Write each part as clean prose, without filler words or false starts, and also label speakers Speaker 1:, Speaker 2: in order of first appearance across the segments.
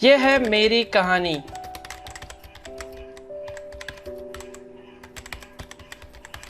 Speaker 1: ये है मेरी कहानी।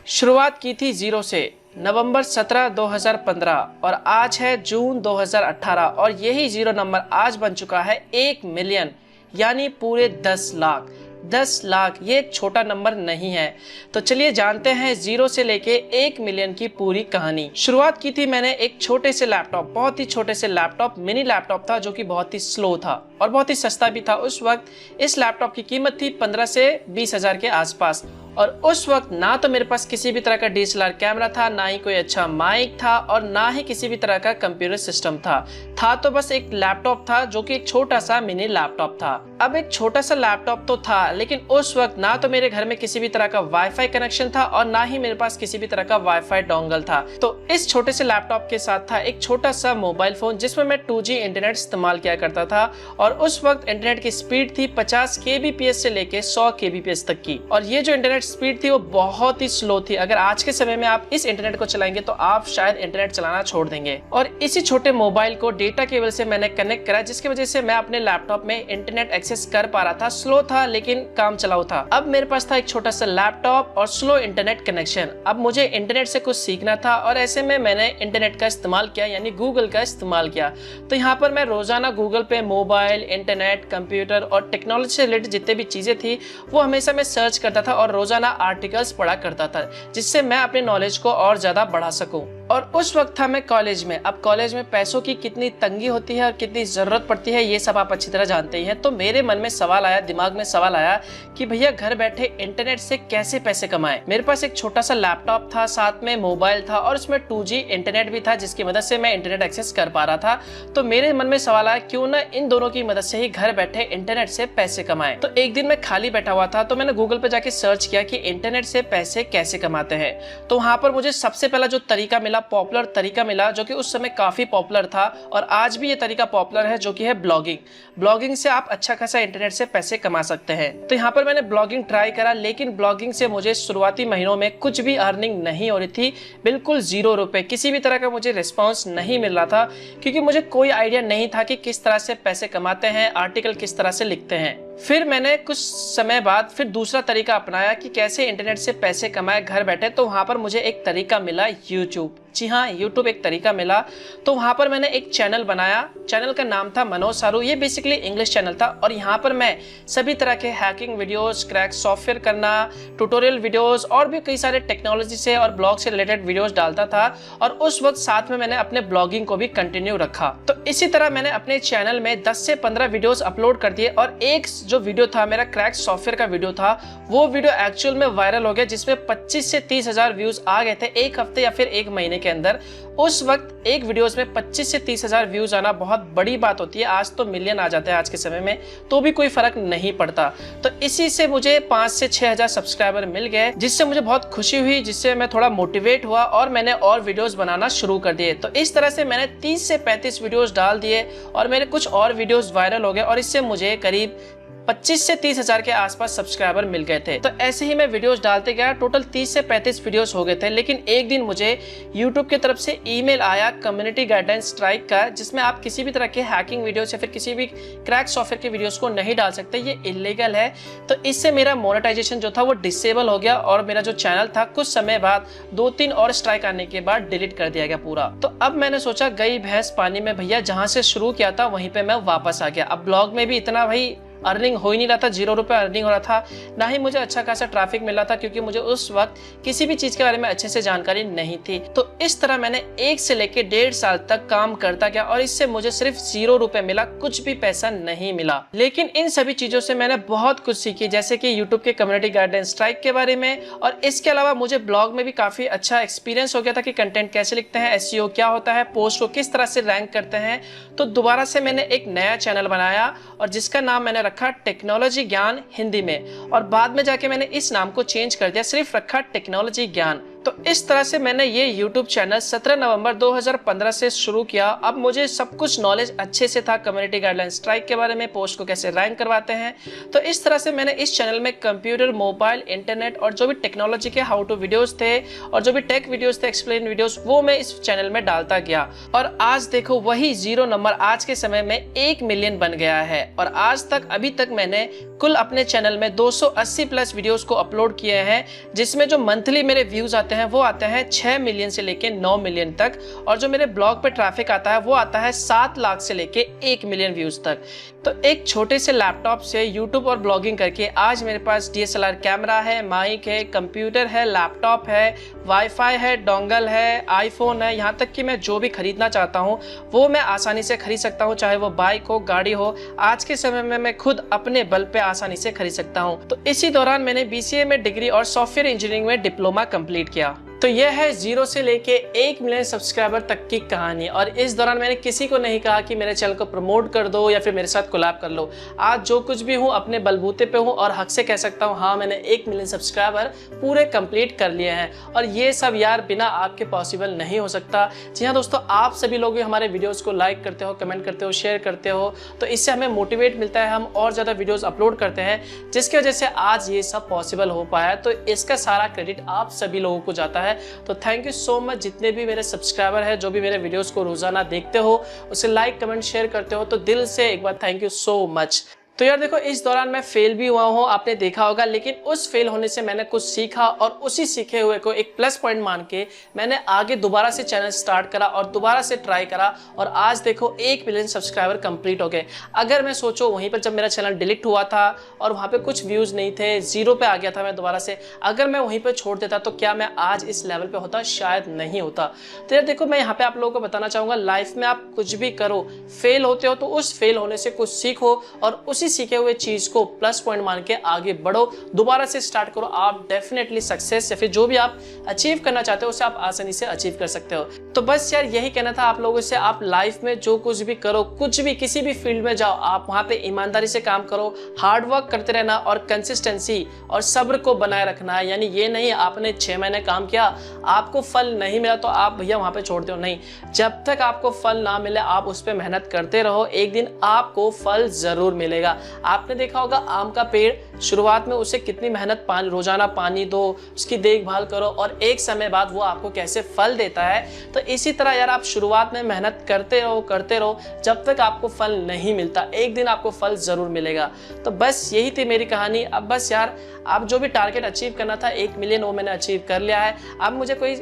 Speaker 1: शुरुआत की थी 0 से, नवंबर 17, 2015 और आज है जून 2018 और यही 0 नंबर आज बन चुका है 1 मिलियन, यानी पूरे 10 लाख। 10 लाख ये एक छोटा नंबर नहीं है। तो चलिए जानते हैं 0 से लेके 1 मिलियन की पूरी कहानी। शुरुआत की थी मैंने एक छोटे से लैपटॉप, बहुत ही छोटे से लैपटॉप, मिनी लैपटॉप था जो कि बहुत ही स्लो था और बहुत ही सस्ता भी था। उस वक्त इस लैपटॉप की कीमत थी 15 से 20 हजार के आसपास और उस वक्त ना तो मेरे पास किसी भी तरह का DSLR कैमरा था, ना ही कोई अच्छा माइक था और ना ही किसी भी तरह का कंप्यूटर सिस्टम था तो बस एक लैपटॉप था जो कि एक छोटा सा मिनी लैपटॉप था। अब एक छोटा सा लैपटॉप तो था, लेकिन उस वक्त ना तो मेरे घर में किसी भी तरह का वाईफाई कनेक्शन था और ना ही मेरे पास किसी भी तरह का वाईफाई डोंगल था। तो इस छोटे से लैपटॉप के साथ था एक छोटा सा मोबाइल फोन जिसमें मैं 2G इंटरनेट इस्तेमाल किया करता था और उस वक्त इंटरनेट की स्पीड थी 50 kbps से लेके 100 kbps तक की। और ये जो इंटरनेट स्पीड थी वो बहुत ही स्लो थी। अगर आज के समय में आप इस इंटरनेट को चलाएंगे तो आप शायद इंटरनेट चलाना छोड़ देंगे। और इसी छोटे मोबाइल को डेटा केबल से मैंने कनेक्ट करा, जिसकी वजह से मैं अपने लैपटॉप में इंटरनेट एक्सेस कर पा रहा था। स्लो था लेकिन काम चलाऊ था। अब मेरे पास था एक छोटा सा लैपटॉप और स्लो इंटरनेट कनेक्शन। अब मुझे इंटरनेट से कुछ सीखना था और ऐसे में मैंने इंटरनेट का इस्तेमाल किया, यानी गूगल का इस्तेमाल किया। तो यहाँ पर मैं रोजाना गूगल पे मोबाइल, इंटरनेट, कंप्यूटर और टेक्नोलॉजी से रिलेटेड जितने भी चीजें थी वो हमेशा मैं सर्च करता था और रोजाना आर्टिकल्स पढ़ा करता था, जिससे मैं अपने नॉलेज को और ज्यादा बढ़ा सकूं। और उस वक्त था मैं कॉलेज में। अब कॉलेज में पैसों की कितनी तंगी होती है और कितनी जरूरत पड़ती है ये सब आप अच्छी तरह जानते ही हैं। तो मेरे मन में सवाल आया, दिमाग में सवाल आया कि भैया घर बैठे इंटरनेट से कैसे पैसे कमाएं। मेरे पास एक छोटा सा लैपटॉप था, साथ में मोबाइल था और उसमें 2G इंटरनेट भी था जिसकी मदद से मैं इंटरनेट एक्सेस कर पा रहा था। तो मेरे मन में सवाल आया क्यों ना इन दोनों की मदद से ही घर बैठे इंटरनेट से पैसे कमाएं। तो एक दिन मैं खाली बैठा हुआ था तो मैंने गूगल पे जाके सर्च किया कि इंटरनेट से पैसे कैसे कमाते हैं। तो वहां पर मुझे सबसे पहला जो तरीका मिला, पॉपुलर तरीका मिला, जो कि उस समय काफी पॉपुलर था और आज भी ये तरीका पॉपुलर है, जो कि है ब्लॉगिंग। ब्लॉगिंग से आप अच्छा खासा इंटरनेट से पैसे कमा सकते हैं। तो यहाँ पर मैंने ब्लॉगिंग ट्राई करा, लेकिन ब्लॉगिंग से मुझे शुरुआती महीनों में कुछ भी अर्निंग नहीं हो रही थी, बिल्कुल 0 रुपए। किसी भी तरह का मुझे रिस्पॉन्स नहीं मिल रहा था क्योंकि मुझे कोई आइडिया नहीं था कि किस तरह से पैसे कमाते हैं, आर्टिकल किस तरह से लिखते हैं। फिर मैंने कुछ समय बाद फिर दूसरा तरीका अपनाया कि कैसे इंटरनेट से पैसे कमाए घर बैठे। तो वहां पर मुझे एक तरीका मिला, यूट्यूब। जी हाँ, यूट्यूब एक तरीका मिला। तो वहां पर मैंने एक चैनल बनाया। चैनल का नाम था मनोज सारू। ये बेसिकली इंग्लिश चैनल था और यहाँ पर मैं सभी तरह के हैकिंग वीडियोस, क्रैक सॉफ्टवेयर करना, ट्यूटोरियल वीडियोस और भी कई सारे टेक्नोलॉजी से और ब्लॉग से रिलेटेड वीडियोस डालता था। और उस वक्त साथ में मैंने अपने ब्लॉगिंग को भी कंटिन्यू रखा। तो इसी तरह मैंने अपने चैनल में 10 से 15 वीडियोस अपलोड कर दिए और एक जो वीडियो था मेरा क्रैक सॉफ्टवेयर का वीडियो था, वो वीडियो एक्चुअल में वायरल हो गया, जिसमें 25 से 30 हजार व्यूज आ गए थे एक हफ्ते या फिर एक महीने के अंदर। उस वक्त एक वीडियोस में 25 से 30 हजार व्यूज आना बहुत बड़ी बात होती है। आज तो मिलियन आ जाते हैं आज के समय में, तो भी कोई फर्क नहीं पड़ता। तो इसी से मुझे 5 से 6 हजार सब्सक्राइबर मिल गए, जिससे मुझे बहुत खुशी हुई, जिससे मैं थोड़ा मोटिवेट हुआ और मैंने और वीडियोस बनाना शुरू कर दिए। तो इस तरह से मैंने 30 से 35 वीडियोस डाल दिए और मेरे कुछ और वीडियोस वायरल हो गए और इससे मुझे करीब 25 से 30 हजार के आसपास सब्सक्राइबर मिल गए थे। तो ऐसे ही मैं वीडियोस डालते गया, टोटल 30 से 35 वीडियोस हो गए थे। लेकिन एक दिन मुझे YouTube की तरफ से ईमेल आया कम्युनिटी गाइडेंस स्ट्राइक का, जिसमें आप किसी भी तरह के हैकिंग वीडियोस या फिर किसी भी क्रैक सॉफ्टवेयर के वीडियोस को नहीं डाल सकते, ये इलीगल है। तो इससे मेरा मोनेटाइजेशन जो था वो डिसेबल हो गया और मेरा जो चैनल था कुछ समय बाद 2-3 और स्ट्राइक आने के बाद डिलीट कर दिया गया पूरा। तो अब मैंने सोचा गई भैंस पानी में भैया, जहां से शुरू किया था वहीं पे मैं वापस आ गया। अब ब्लॉग में भी इतना भाई अर्निंग हो ही नहीं रहा था, 0 रुपए अर्निंग हो रहा था, ना ही मुझे अच्छा खासा ट्रैफिक मिल रहा था क्योंकि मुझे उस वक्त किसी भी चीज के बारे में अच्छे से जानकारी नहीं थी। तो इस तरह मैंने 1 से लेके 1.5 साल तक काम करता गया और इससे मुझे सिर्फ 0 रुपए मिला, कुछ भी पैसा नहीं मिला। लेकिन इन सभी चीजों से मैंने बहुत कुछ सीखी, जैसे कि यूट्यूब के कम्युनिटी गाइडेंस स्ट्राइक के बारे में, और इसके अलावा मुझे ब्लॉग में भी काफी अच्छा एक्सपीरियंस हो गया था कि कंटेंट कैसे लिखते हैं, SEO क्या होता है, पोस्ट को किस तरह से रैंक करते हैं। तो दोबारा से मैंने एक नया चैनल बनाया और जिसका नाम मैंने रखा टेक्नोलॉजी ज्ञान हिंदी में, और बाद में जाके मैंने इस नाम को चेंज कर दिया, सिर्फ रखा टेक्नोलॉजी ज्ञान। तो इस तरह से मैंने ये YouTube चैनल 17 नवंबर 2015 से शुरू किया। अब मुझे सब कुछ नॉलेज अच्छे से था, कम्युनिटी गाइडलाइन स्ट्राइक के बारे में, पोस्ट को कैसे रैंक करवाते हैं। तो इस तरह से मैंने इस चैनल में कंप्यूटर, मोबाइल, इंटरनेट और जो भी टेक्नोलॉजी के हाउ टू वीडियोस थे और जो भी टेक वीडियोस थे, एक्सप्लेन वीडियोस, वो मैं इस चैनल में डालता गया। और आज देखो वही 0 नंबर आज के समय में 1 मिलियन बन गया है। और आज तक अभी तक मैंने कुल अपने चैनल में 280 प्लस वीडियोस को अपलोड किए हैं, जिसमें जो मंथली मेरे व्यूज आते हैं वो आते हैं 6 मिलियन से लेके 9 मिलियन तक। और जो मेरे ब्लॉग पे ट्रैफिक आता है वो आता है 7 लाख से लेके 1 मिलियन व्यूज तक। तो एक छोटे से लैपटॉप से यूट्यूब और ब्लॉगिंग करके आज मेरे पास DSLR कैमरा है, माइक है, कंप्यूटर है, लैपटॉप है, वाईफाई है, डोंगल है, आईफोन है, यहाँ तक कि मैं जो भी खरीदना चाहता हूँ वो मैं आसानी से खरीद सकता हूँ, चाहे वो बाइक हो, गाड़ी हो। आज के समय में मैं खुद अपने बल पे आसानी से खरीद सकता हूँ। तो इसी दौरान मैंने BCA में डिग्री और सॉफ्टवेयर इंजीनियरिंग में डिप्लोमा कंप्लीट किया। तो यह है 0 से लेके 1 मिलियन सब्सक्राइबर तक की कहानी। और इस दौरान मैंने किसी को नहीं कहा कि मेरे चैनल को प्रमोट कर दो या फिर मेरे साथ कोलैब कर लो। आज जो कुछ भी हूँ अपने बलबूते पे हूँ और हक से कह सकता हूँ हाँ, मैंने 1 मिलियन सब्सक्राइबर पूरे कंप्लीट कर लिए हैं। और ये सब यार बिना आपके पॉसिबल नहीं हो सकता। जी हाँ दोस्तों, आप सभी लोग हमारे वीडियोज़ को लाइक करते हो, कमेंट करते हो, शेयर करते हो, तो इससे हमें मोटिवेट मिलता है, हम और ज़्यादा वीडियोज़ अपलोड करते हैं, जिसकी वजह से आज ये सब पॉसिबल हो पाया। तो इसका सारा क्रेडिट आप सभी लोगों को जाता है। तो थैंक यू सो मच जितने भी मेरे सब्सक्राइबर हैं, जो भी मेरे वीडियोस को रोजाना देखते हो, उसे लाइक, कमेंट, शेयर करते हो, तो दिल से एक बार थैंक यू सो मच। तो यार देखो, इस दौरान मैं फेल भी हुआ हूँ, आपने देखा होगा, लेकिन उस फेल होने से मैंने कुछ सीखा और उसी सीखे हुए को एक प्लस पॉइंट मान के मैंने आगे दोबारा से चैनल स्टार्ट करा और दोबारा से ट्राई करा। और आज देखो 1 मिलियन सब्सक्राइबर कंप्लीट हो गए। अगर मैं सोचो वहीं पर जब मेरा चैनल डिलीट हुआ था और वहाँ पे कुछ व्यूज़ नहीं थे, 0 पे आ गया था मैं दोबारा से, अगर मैं वहीं पर छोड़ देता तो क्या मैं आज इस लेवल पर होता? शायद नहीं होता। तो यार देखो, मैं यहाँ पे आप लोगों को बताना चाहूँगा, लाइफ में आप कुछ भी करो, फेल होते हो तो उस फेल होने से कुछ सीखो और उसी सीखे हुए चीज को प्लस पॉइंट मान के आगे बढ़ो, दोबारा से स्टार्ट करो। आप डेफिनेटली सक्सेस या फिर जो भी आप अचीव करना चाहते हो उसे आप आसानी से अचीव कर सकते हो। तो बस यार यही कहना था आप लोगों से। आप लाइफ में जो कुछ भी करो, कुछ भी किसी भी फील्ड में जाओ, आप वहां पे ईमानदारी से काम करो, हार्ड वर्क करते रहना और कंसिस्टेंसी और सब्र को बनाए रखना है। यानी ये नहीं आपने 6 महीने काम किया, आपको फल नहीं मिला तो आप भैया वहां पे छोड़ दो, नहीं। जब तक आपको फल ना मिले आप उस पर मेहनत करते रहो, एक दिन आपको फल जरूर मिलेगा। आपने देखा होगा आम का पेड़, शुरुआत में उसे कितनी मेहनत, रोजाना पानी दो, उसकी देखभाल करो और एक समय बाद वो आपको कैसे फल देता है। तो इसी तरह यार आप शुरुआत में मेहनत करते रहो जब तक आपको फल नहीं मिलता, एक दिन आपको फल जरूर मिलेगा। तो बस यही थी मेरी कहानी। अब बस यार आप जो भी टारगेट अचीव करना था 1 मिलियन, वो मैंने अचीव कर लिया है। अब मुझे कोई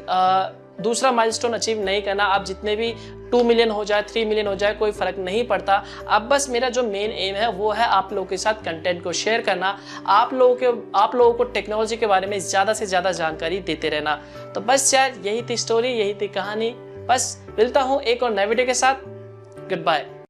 Speaker 1: दूसरा माइलस्टोन अचीव नहीं करना। आप जितने भी 2 मिलियन हो जाए, 3 मिलियन हो जाए, कोई फर्क नहीं पड़ता। अब बस मेरा जो मेन एम है वो है आप लोगों के साथ कंटेंट को शेयर करना, आप लोगों को टेक्नोलॉजी के बारे में ज़्यादा से ज़्यादा जानकारी देते रहना। तो बस यार यही थी स्टोरी, यही थी कहानी। बस मिलता हूँ एक और नए वीडियो के साथ। Good bye.